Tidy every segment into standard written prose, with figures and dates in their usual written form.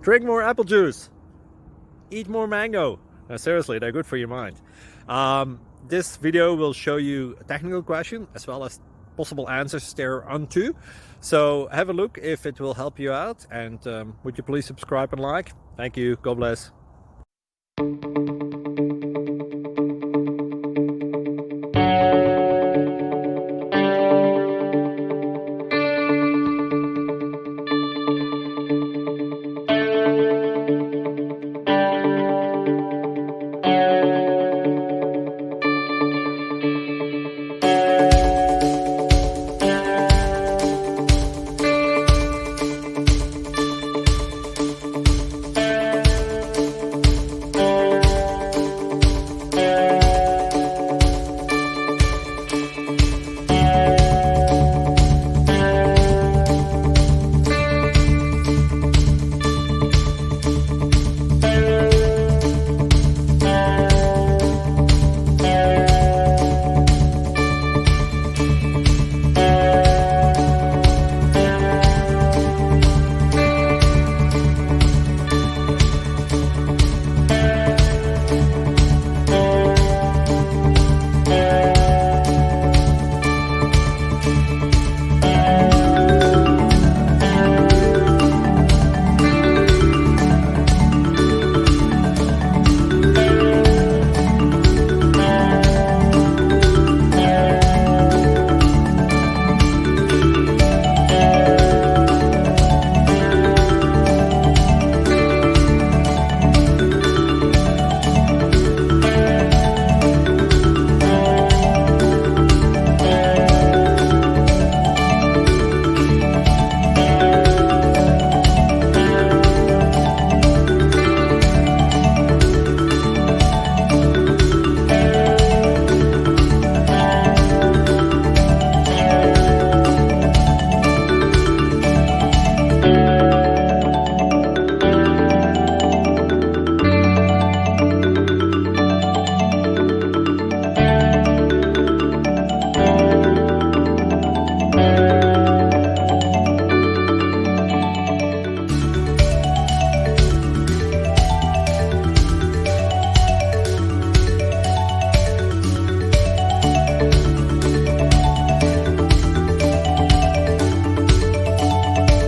Drink more apple juice. Eat more mango. Seriously, they're good for your mind. This video will show you a technical question as well as possible answers thereunto. So have a look if it will help you out, and would you please subscribe and like? Thank you. God bless.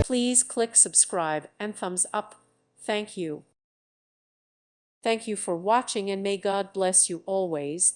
Please click subscribe and thumbs up. Thank you. Thank you for watching, and may God bless you always.